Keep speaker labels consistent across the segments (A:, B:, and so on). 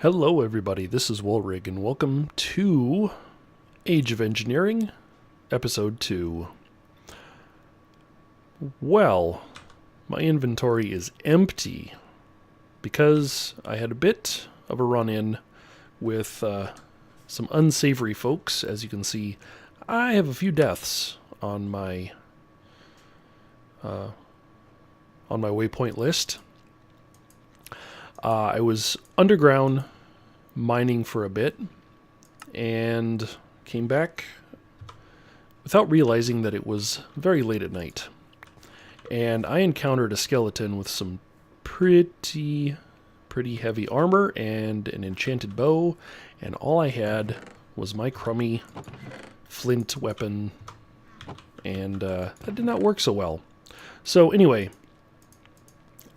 A: Hello everybody, this is Woolrig and welcome to Age of Engineering, Episode 2. Well, my inventory is empty because I had a bit of a run-in with some unsavory folks. As you can see, I have a few deaths on my waypoint list. I was underground mining for a bit and came back without realizing that it was very late at night. And I encountered a skeleton with some pretty heavy armor and an enchanted bow, and all I had was my crummy flint weapon, and that did not work so well. So anyway,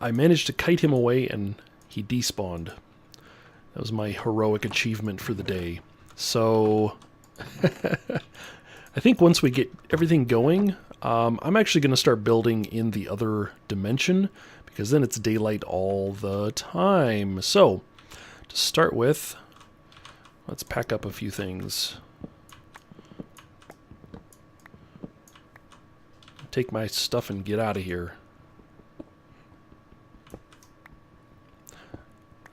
A: I managed to kite him away and he despawned. That was my heroic achievement for the day. So I think once we get everything going, I'm actually going to start building in the other dimension, because then it's daylight all the time. So to start with, let's pack up a few things. Take my stuff and get out of here.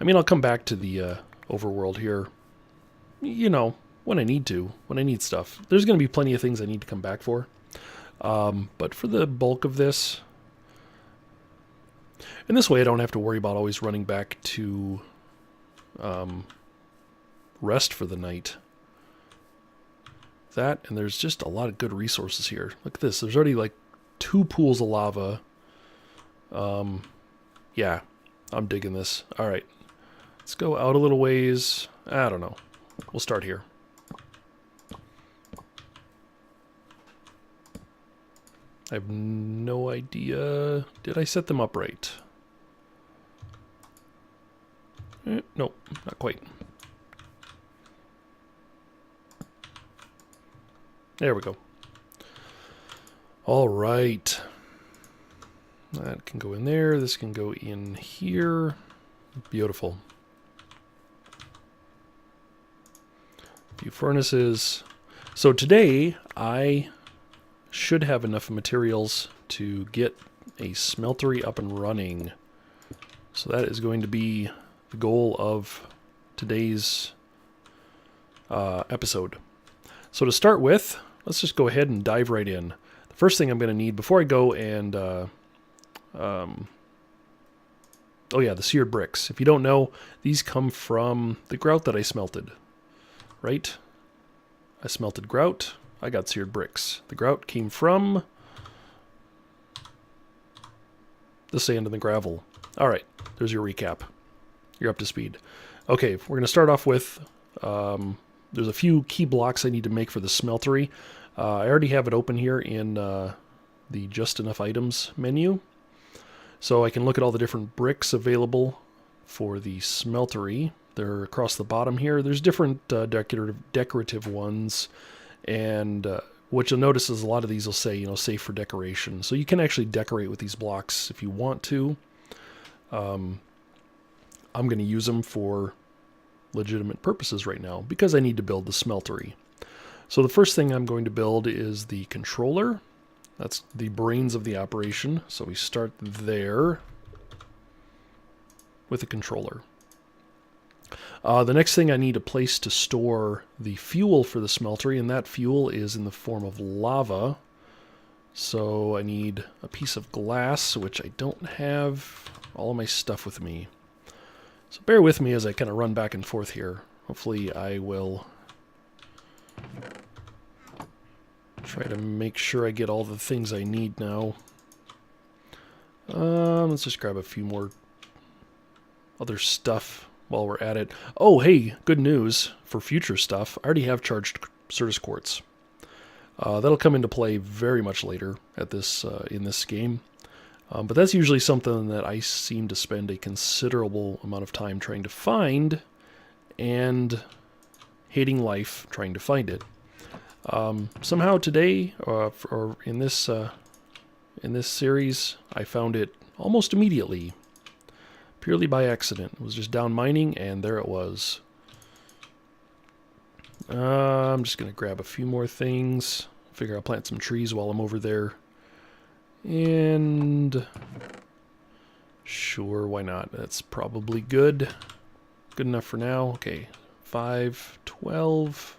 A: I mean, I'll come back to the overworld here, you know, when I need to, when I need stuff. There's going to be plenty of things I need to come back for. But for the bulk of this, and this way I don't have to worry about always running back to rest for the night. That, and there's just a lot of good resources here. Look at this. There's already like 2 pools of lava. Yeah, I'm digging this. All right. Let's go out a little ways. I don't know. We'll start here. I have no idea. Did I set them up right? Nope, not quite. There we go. All right. That can go in there. This can go in here. Beautiful. Few furnaces. So today I should have enough materials to get a smeltery up and running. So that is going to be the goal of today's episode. So to start with, let's just go ahead and dive right in. The first thing I'm going to need before I go and oh yeah, the seared bricks. If you don't know, these come from the grout that I smelted. Right? I smelted grout. I got seared bricks. The grout came from the sand and the gravel. All right, there's your recap. You're up to speed. Okay, we're going to start off with, there's a few key blocks I need to make for the smeltery. I already have it open here in the Just Enough Items menu. So I can look at all the different bricks available for the smeltery. They're across the bottom here. There's different decorative ones, and what you'll notice is a lot of these will say, you know, safe for decoration. So you can actually decorate with these blocks if you want to. I'm going to use them for legitimate purposes right now because I need to build the smeltery. So the first thing I'm going to build is the controller. That's the brains of the operation. So we start there with the controller. The next thing, I need a place to store the fuel for the smeltery, and that fuel is in the form of lava. So I need a piece of glass, which I don't have all of my stuff with me. So bear with me as I kind of run back and forth here. Hopefully I will try to make sure I get all the things I need now. Let's just grab a few more other stuff while we're at it. Oh, hey, good news for future stuff. I already have charged Certus quartz. That'll come into play very much later at this in this game. But that's usually something that I seem to spend a considerable amount of time trying to find and hating life trying to find it. Somehow today, or in this series, I found it almost immediately. Purely by accident. It was just down mining, and there it was. I'm just going to grab a few more things. Figure I'll plant some trees while I'm over there. And sure, why not? That's probably good. Good enough for now. Okay, 5, 12.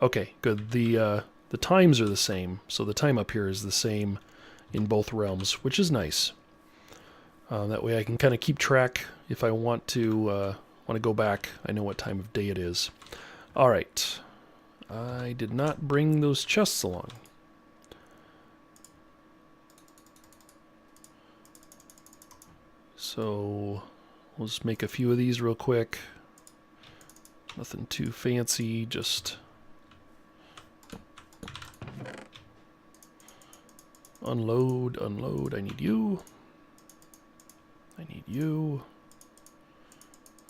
A: Okay, good. The times are the same, so the time up here is the same in both realms, which is nice. That way I can kind of keep track if I want to go back. I know what time of day it is. All right. I did not bring those chests along. So we'll just make a few of these real quick. Nothing too fancy, just unload, unload. I need you. I need you.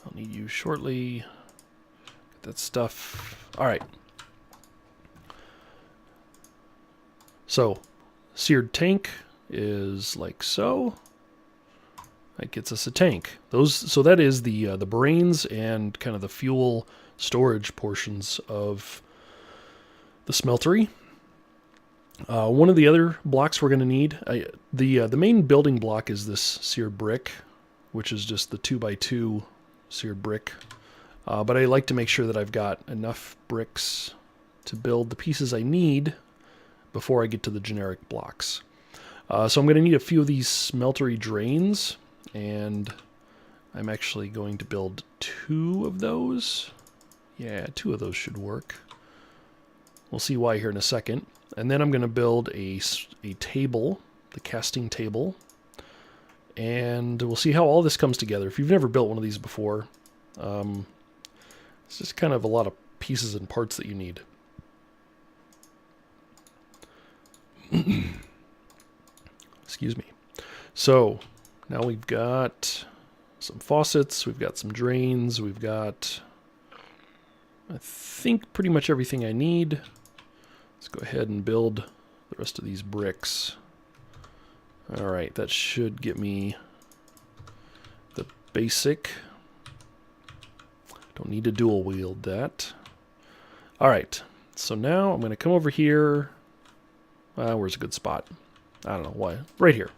A: I'll need you shortly. Get that stuff. All right. So, seared tank is like so. That gets us a tank. So that is the brains and kind of the fuel storage portions of the smeltery. One of the other blocks we're going to need, the main building block is this seared brick, which is just the 2x2 seared brick. But I like to make sure that I've got enough bricks to build the pieces I need before I get to the generic blocks. So I'm going to need a few of these smeltery drains, and I'm actually going to build 2 of those. Yeah, 2 of those should work. We'll see why here in a second. And then I'm going to build a table, the casting table, and we'll see how all this comes together. If you've never built one of these before, it's just kind of a lot of pieces and parts that you need. Excuse me. So now we've got some faucets, we've got some drains, we've got, I think, pretty much everything I need. Let's go ahead and build the rest of these bricks. All right, that should get me the basic. Don't need to dual wield that. All right, so now I'm going to come over here. Where's a good spot? I don't know why. Right here.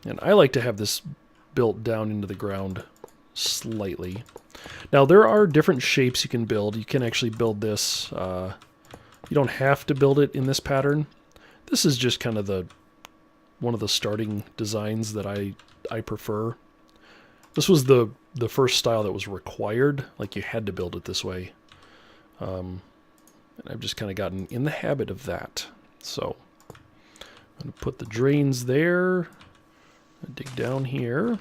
A: And I like to have this built down into the ground slightly. Now, there are different shapes you can build. You can actually build this. You don't have to build it in this pattern. This is just kind of one of the starting designs that I prefer. This was the first style that was required. Like, you had to build it this way. And I've just kind of gotten in the habit of that. So I'm going to put the drains there. Dig down here.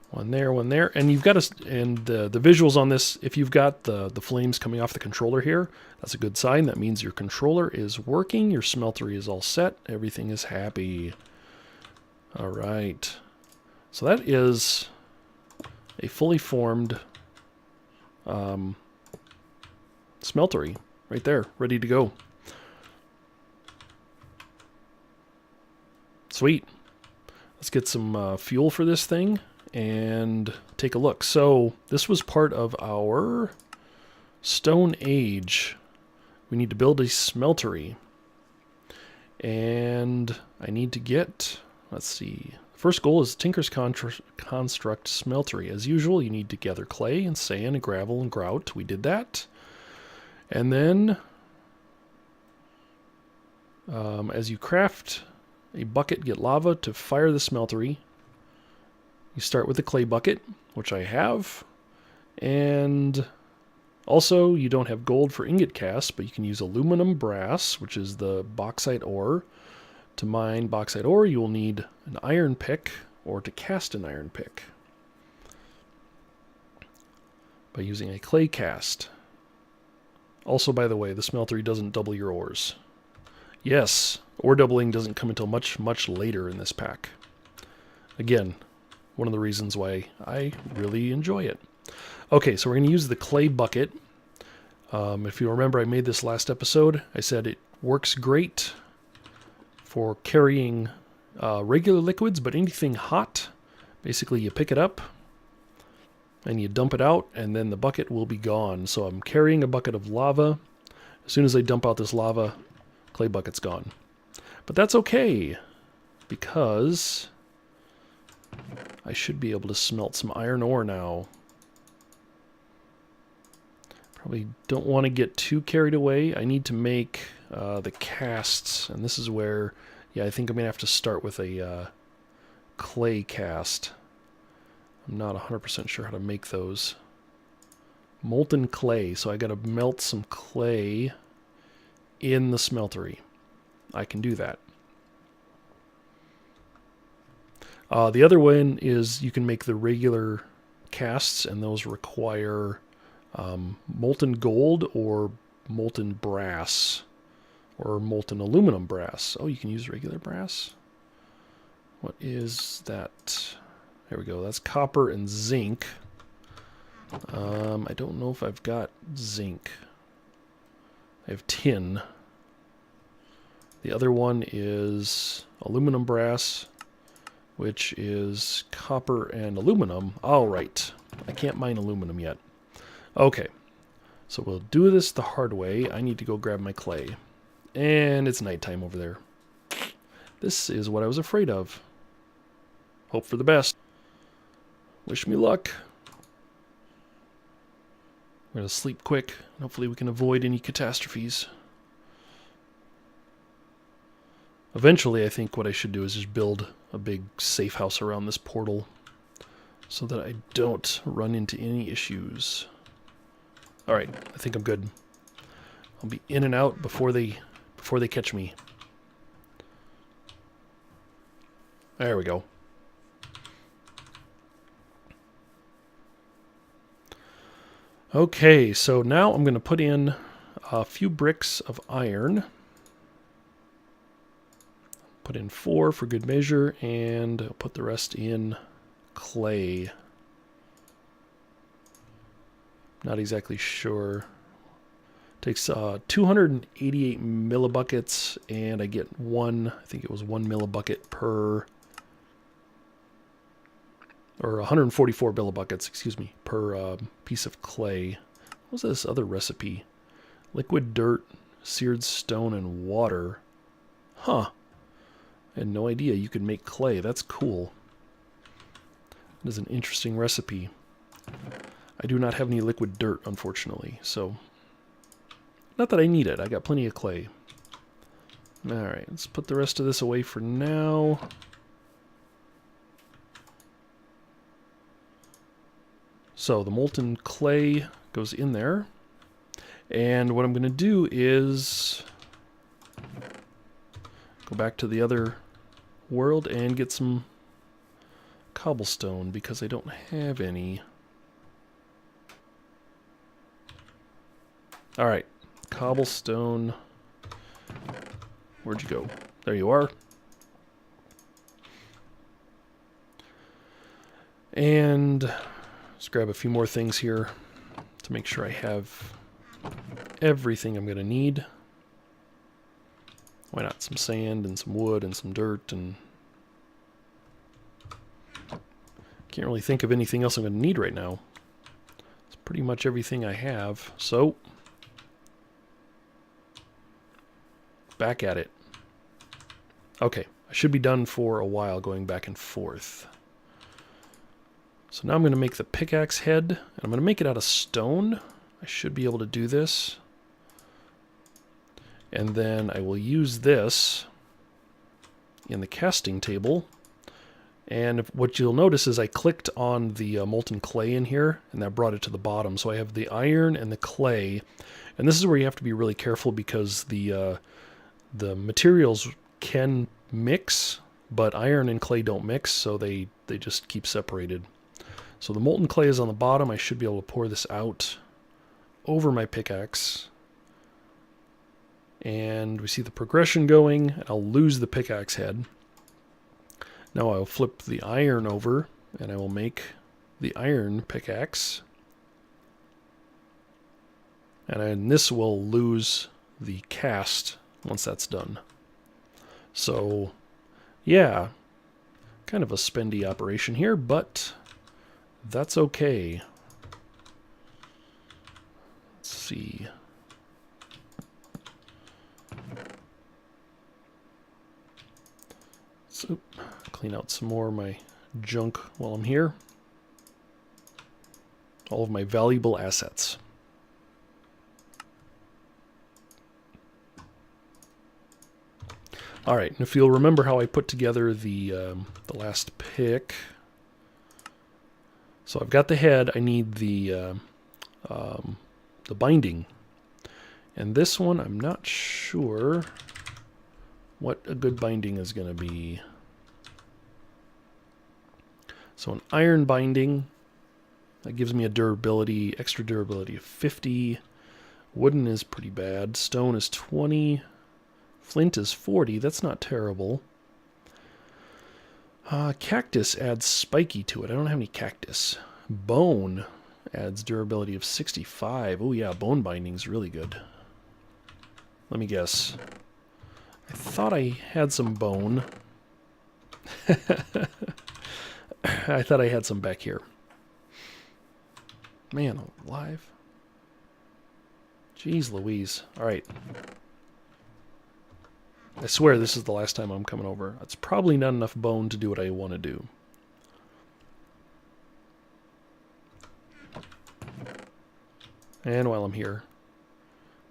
A: One there, and you've got the visuals on this. If you've got the flames coming off the controller here, that's a good sign. That means your controller is working. Your smeltery is all set. Everything is happy. All right. So that is a fully formed smeltery right there, ready to go. Sweet. Let's get some fuel for this thing and take a look. So this was part of our Stone Age. We need to build a smeltery. And I need to get, let's see, first goal is Tinker's Construct Smeltery. As usual, you need to gather clay and sand and gravel and grout. We did that. And then as you craft a bucket, get lava to fire the smeltery. You start with a clay bucket, which I have. And also, you don't have gold for ingot cast, but you can use aluminum brass, which is the bauxite ore. To mine bauxite ore, you will need an iron pick, or to cast an iron pick by using a clay cast. Also, by the way, the smeltery doesn't double your ores. Yes, ore doubling doesn't come until much, much later in this pack. Again, one of the reasons why I really enjoy it. Okay, so we're going to use the clay bucket. If you remember, I made this last episode. I said it works great for carrying regular liquids, but anything hot, basically you pick it up and you dump it out, and then the bucket will be gone. So I'm carrying a bucket of lava. As soon as I dump out this lava, clay bucket's gone. But that's okay, because I should be able to smelt some iron ore now. Probably don't want to get too carried away. I need to make the casts, and this is where, yeah, I think I'm going to have to start with a clay cast. I'm not 100% sure how to make those. Molten clay, so I got to melt some clay in the smeltery. I can do that. The other one is you can make the regular casts, and those require molten gold or molten brass or molten aluminum brass. Oh, you can use regular brass? What is that? There we go. That's copper and zinc. I don't know if I've got zinc. I have tin. The other one is aluminum brass, which is copper and aluminum. All right. I can't mine aluminum yet. Okay. So we'll do this the hard way. I need to go grab my clay. And it's nighttime over there. This is what I was afraid of. Hope for the best. Wish me luck. We're going to sleep quick. Hopefully we can avoid any catastrophes. Eventually, I think what I should do is just build a big safe house around this portal so that I don't run into any issues. Alright, I think I'm good. I'll be in and out before they catch me. There we go. Okay, so now I'm going to put in a few bricks of iron. Put in 4 for good measure, and I'll put the rest in clay. Not exactly sure. Takes 288 millibuckets, and I get I think it was 1 millibucket per, or 144 millibuckets, excuse me, per piece of clay. What was this other recipe? Liquid dirt, seared stone, and water. Huh. I had no idea you could make clay. That's cool. That is an interesting recipe. I do not have any liquid dirt, unfortunately, so not that I need it. I got plenty of clay. Alright, let's put the rest of this away for now. So the molten clay goes in there. And what I'm going to do is go back to the other world and get some cobblestone because I don't have any. Alright, cobblestone. Where'd you go? There you are. And let's grab a few more things here to make sure I have everything I'm going to need. Why not some sand and some wood and some dirt, and can't really think of anything else I'm going to need right now. It's pretty much everything I have, so back at it. Okay, I should be done for a while going back and forth. So now I'm going to make the pickaxe head, and I'm going to make it out of stone. I should be able to do this. And then I will use this in the casting table. And what you'll notice is I clicked on the molten clay in here, and that brought it to the bottom. So I have the iron and the clay. And this is where you have to be really careful because the materials can mix, but iron and clay don't mix, so they just keep separated. So the molten clay is on the bottom. I should be able to pour this out over my pickaxe. And we see the progression going. I'll lose the pickaxe head. Now I'll flip the iron over, and I will make the iron pickaxe. And this will lose the cast once that's done. So, yeah, kind of a spendy operation here, but that's okay. Let's see. So, clean out some more of my junk while I'm here. All of my valuable assets. All right, and if you'll remember how I put together the last pick. So I've got the head. I need the binding, and this one I'm not sure what a good binding is going to be. So an iron binding, that gives me a durability, extra durability of 50. Wooden is pretty bad. Stone is 20. Flint is 40. That's not terrible. Cactus adds spiky to it. I don't have any cactus. Bone adds durability of 65. Oh yeah, bone binding is really good. Let me guess. I thought I had some bone. I thought I had some back here. Man alive. Jeez Louise. Alright. I swear this is the last time I'm coming over. It's probably not enough bone to do what I want to do. And while I'm here,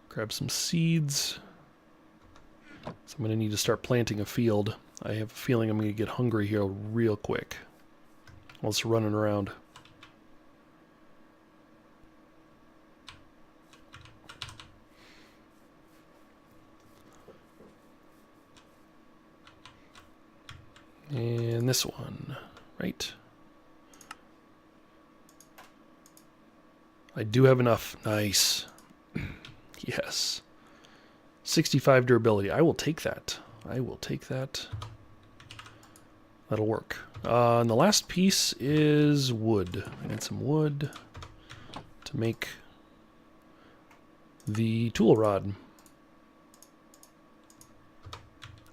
A: grab some seeds. So I'm going to need to start planting a field. I have a feeling I'm going to get hungry here real quick. While it's running around. And this one, right? I do have enough. Nice. Yes. 65 durability. I will take that. I will take that. That'll work. And the last piece is wood. I need some wood to make the tool rod.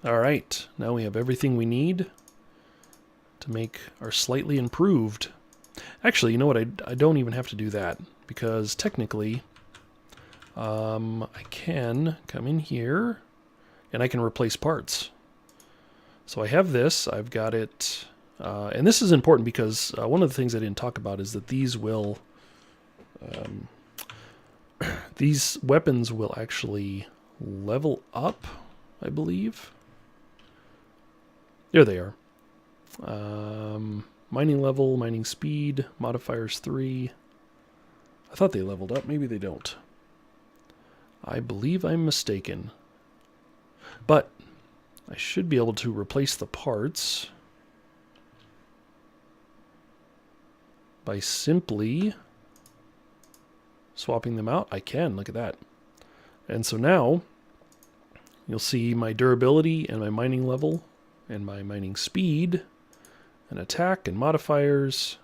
A: All right. Now we have everything we need to make our slightly improved. Actually, you know what? I don't even have to do that, because technically I can come in here and I can replace parts. So I have this. I've got it. And this is important because one of the things I didn't talk about is that these will... these weapons will actually level up, I believe. There they are. Mining level, mining speed, modifiers 3. I thought they leveled up. Maybe they don't. I believe I'm mistaken. But I should be able to replace the parts by simply swapping them out. I can. Look at that. And so now you'll see my durability and my mining level and my mining speed and attack and modifiers.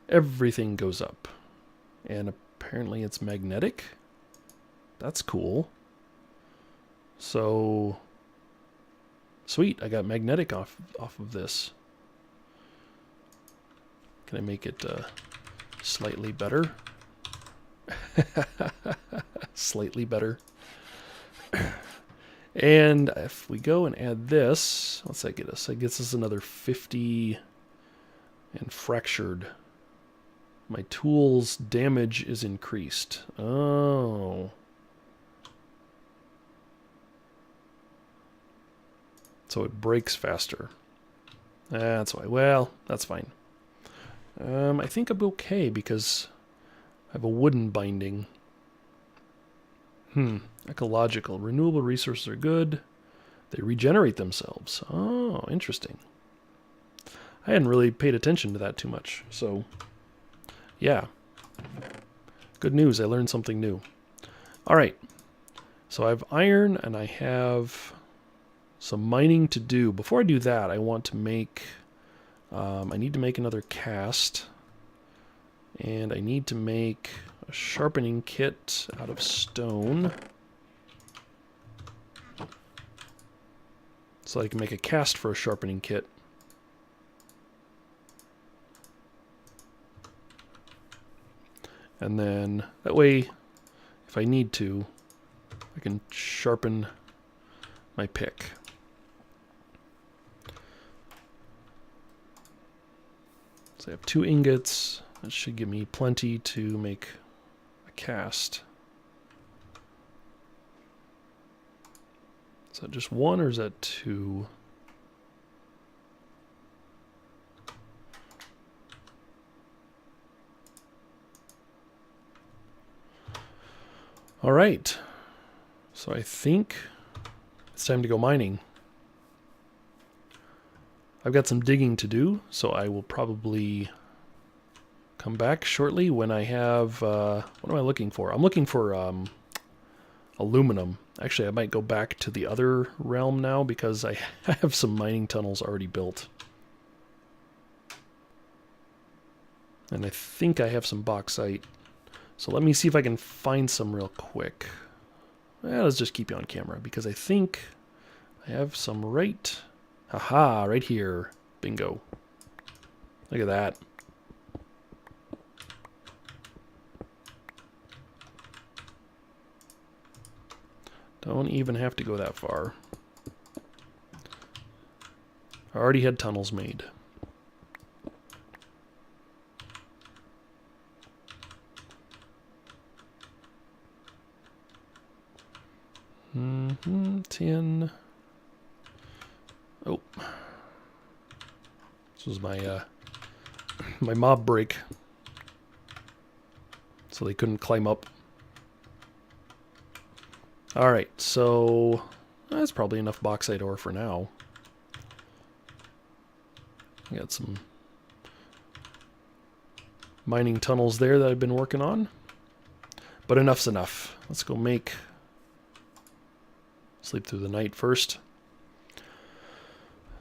A: Everything goes up. And apparently it's magnetic. That's cool. So sweet, I got magnetic off of this. Can I make it slightly better? Slightly better. And if we go and add this, what's that get us? That gets us another 50 and fractured. My tool's damage is increased. Oh. So it breaks faster. That's why. Well, that's fine. I think I'm okay because I have a wooden binding. Ecological. Renewable resources are good. They regenerate themselves. Oh, interesting. I hadn't really paid attention to that too much. So, yeah. Good news. I learned something new. All right. So I have iron and I have some mining to do. Before I do that, I want to make... I need to make another cast. And I need to make a sharpening kit out of stone. so I can make a cast for a sharpening kit. And then that way, if I need to, I can sharpen my pick. So I have 2 ingots. That should give me plenty to make a cast. Is that just 1 or is that 2? All right. So I think it's time to go mining. I've got some digging to do, so I will probably come back shortly when I have... what am I looking for? I'm looking for aluminum. Actually, I might go back to the other realm now because I have some mining tunnels already built. And I think I have some bauxite. So let me see if I can find some real quick. Let's just keep you on camera because I think I have some right... Haha, right here. Bingo. Look at that. Don't even have to go that far. I already had tunnels made. Tin. Oh. This was my my mob break. So they couldn't climb up. Alright, so that's probably enough bauxite ore for now. I got some mining tunnels there that I've been working on. But enough's enough. Let's go make... Sleep through the night first.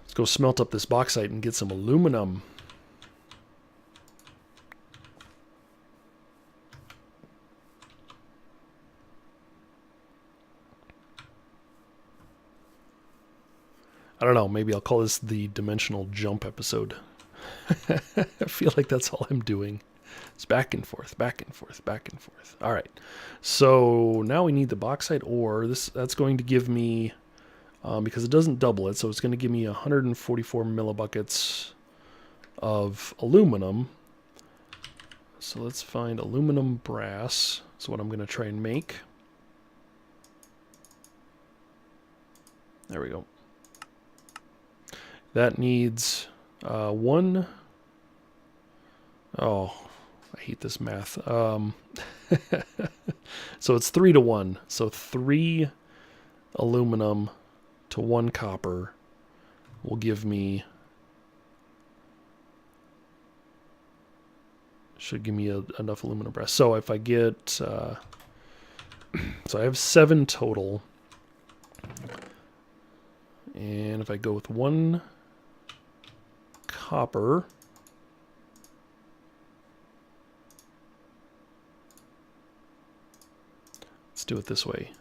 A: Let's go smelt up this bauxite and get some aluminum. I don't know, maybe I'll call this the dimensional jump episode. I feel like that's all I'm doing. It's back and forth, back and forth, back and forth. All right, so now we need the bauxite ore. That's going to give me, because it doesn't double it, so it's going to give me 144 millibuckets of aluminum. So let's find aluminum brass. That's what I'm going to try and make. There we go. That needs 1... Oh, I hate this math. So it's 3 to 1. So 3 aluminum to 1 copper will give me... Should give me enough aluminum brass. So if I get... so I have 7 total. And if I go with 1 copper... Let's do it this way.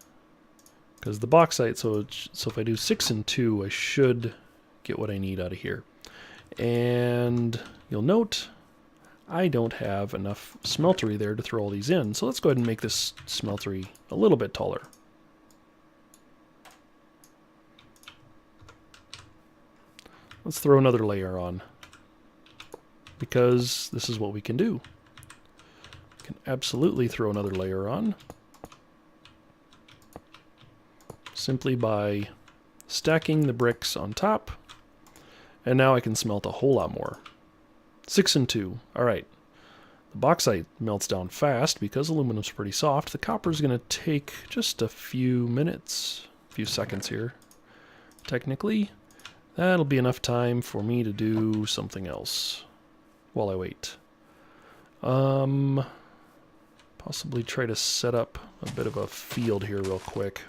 A: Because the bauxite, so if I do 6 and 2, I should get what I need out of here. And you'll note I don't have enough smeltery there to throw all these in. So let's go ahead and make this smeltery a little bit taller. Let's throw another layer on. Because this is what we can do. We can absolutely throw another layer on. Simply by stacking the bricks on top. And now I can smelt a whole lot more. 6 and 2. Alright. The bauxite melts down fast because aluminum's pretty soft. The copper's going to take just a few minutes, a few seconds here. Technically, that'll be enough time for me to do something else while I wait. Possibly try to set up a bit of a field here real quick.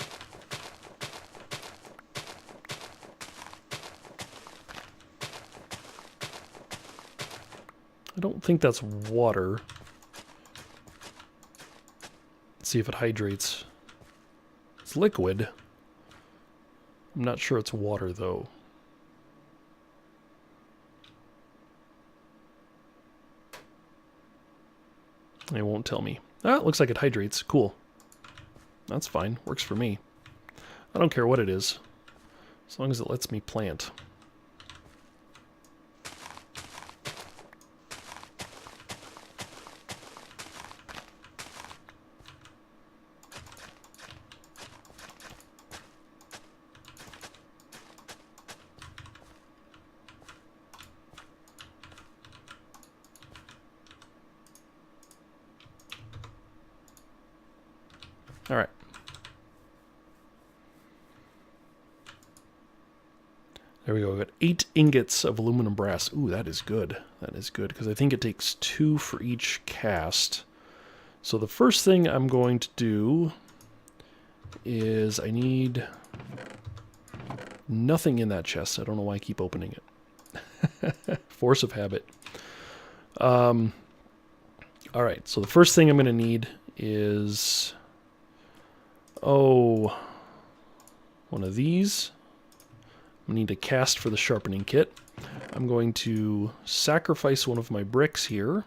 A: I don't think that's water. Let's see if it hydrates. It's liquid. I'm not sure it's water, though. It won't tell me. Ah, it looks like it hydrates. Cool. That's fine. Works for me. I don't care what it is, as long as it lets me plant. All right. There we go. We got 8 ingots of aluminum brass. Ooh, that is good. That is good, because I think it takes 2 for each cast. So the first thing I'm going to do is I need nothing in that chest. I don't know why I keep opening it. Force of habit. All right, so the first thing I'm going to need is, one of these. I need a cast for the sharpening kit. I'm going to sacrifice one of my bricks here.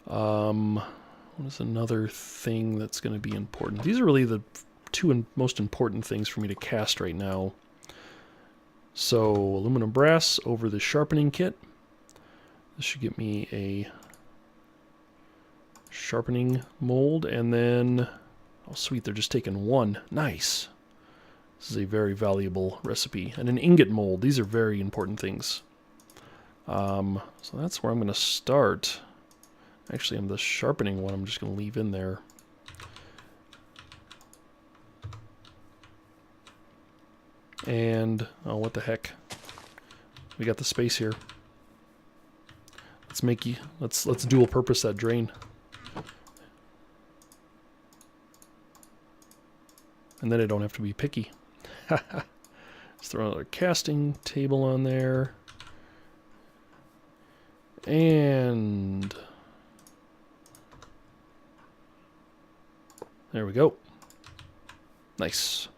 A: What is another thing that's going to be important? These are really the 2 most important things for me to cast right now. So aluminum brass over the sharpening kit. This should get me a sharpening mold, and then, oh sweet, they're just taking 1. Nice. This is a very valuable recipe. And an ingot mold. These are very important things. So that's where I'm going to start. Actually, the sharpening one I'm just going to leave in there. And, oh, what the heck. We got the space here. Let's dual purpose that drain. And then I don't have to be picky. Let's throw another casting table on there. And there we go. Nice.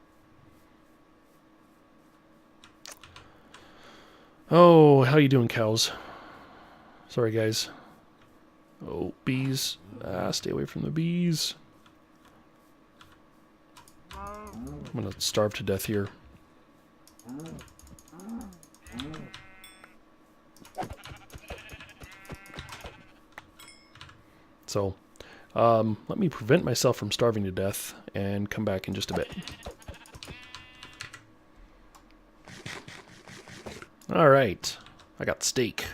A: Oh, how you doing, cows? Sorry, guys. Oh, bees. Stay away from the bees. I'm gonna starve to death here. So, let me prevent myself from starving to death and come back in just a bit. Alright, I got steak.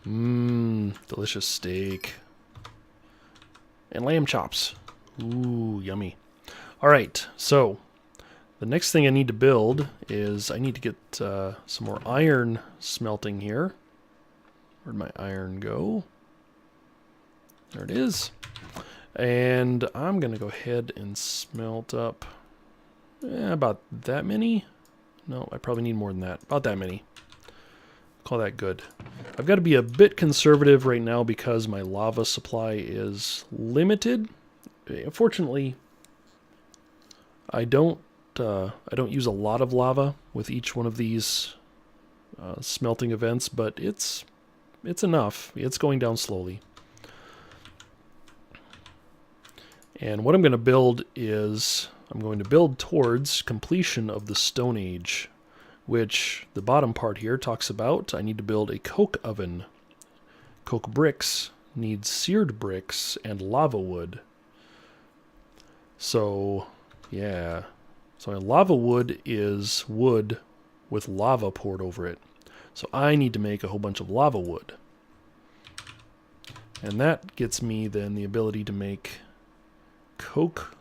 A: Delicious steak. And lamb chops. Ooh, yummy. Alright, so the next thing I need to build is I need to get some more iron smelting here. Where'd my iron go? There it is. And I'm going to go ahead and smelt up about that many. No, I probably need more than that. About that many. Call that good. I've got to be a bit conservative right now because my lava supply is limited. Fortunately, I don't use a lot of lava with each one of these smelting events, but it's enough. It's going down slowly. And what I'm going to build is I'm going to build towards completion of the Stone Age, which the bottom part here talks about. I need to build a coke oven. Coke bricks need seared bricks and lava wood. So, yeah. So a lava wood is wood with lava poured over it. So I need to make a whole bunch of lava wood. And that gets me then the ability to make coke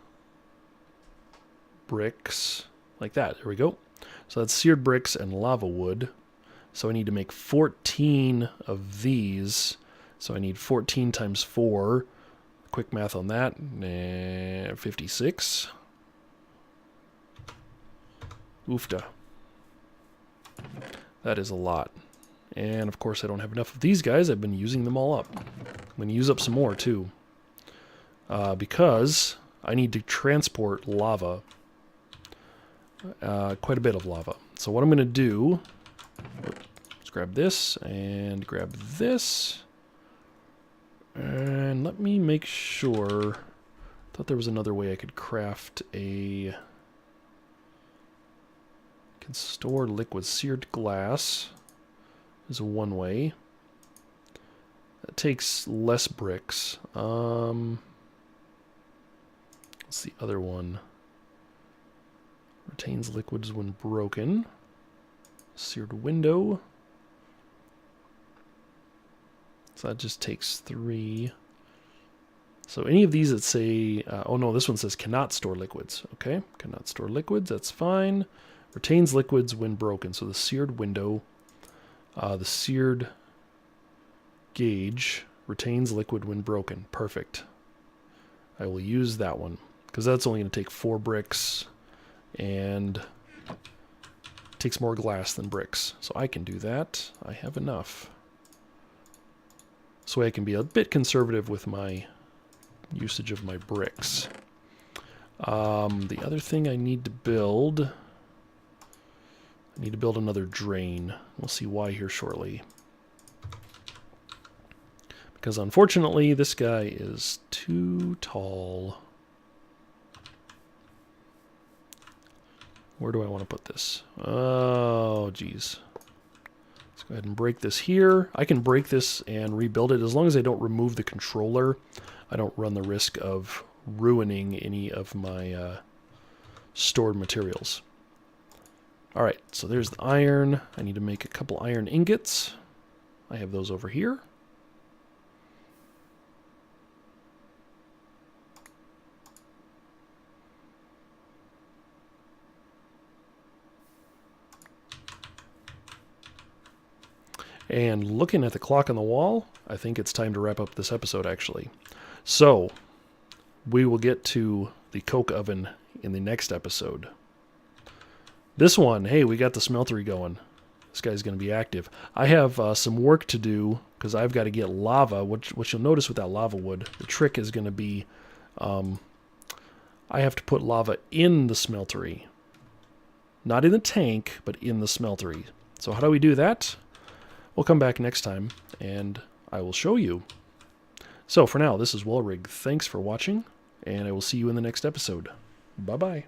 A: bricks like that. There we go. So that's seared bricks and lava wood. So I need to make 14 of these. So I need 14 times 4. Quick math on that. 56. Oofda. That is a lot. And of course I don't have enough of these guys. I've been using them all up. I'm going to use up some more too. Because I need to transport lava. quite a bit of lava. So what I'm going to do, let's grab this and grab this. And let me make sure. I thought there was another way I could craft a... Can store liquid seared glass is one way. That takes less bricks. What's the other one? Retains liquids when broken. Seared window. So that just takes 3. So any of these that say, oh no, this one says cannot store liquids. Okay, cannot store liquids, that's fine. Retains liquids when broken. So the seared window, the seared gauge retains liquid when broken. Perfect. I will use that one because that's only going to take 4 bricks and takes more glass than bricks. So I can do that. I have enough. So I can be a bit conservative with my usage of my bricks. The other thing I need to build... I need to build another drain. We'll see why here shortly. Because unfortunately, this guy is too tall. Where do I want to put this? Oh, geez. Let's go ahead and break this here. I can break this and rebuild it as long as I don't remove the controller. I don't run the risk of ruining any of my stored materials. Alright, so there's the iron. I need to make a couple iron ingots. I have those over here. And looking at the clock on the wall, I think it's time to wrap up this episode, actually. So, we will get to the coke oven in the next episode. This one, hey, we got the smeltery going. This guy's going to be active. I have some work to do because I've got to get lava. What you'll notice with that lava wood, the trick is going to be I have to put lava in the smeltery. Not in the tank, but in the smeltery. So how do we do that? We'll come back next time, and I will show you. So for now, this is Wellrig. Thanks for watching, and I will see you in the next episode. Bye-bye.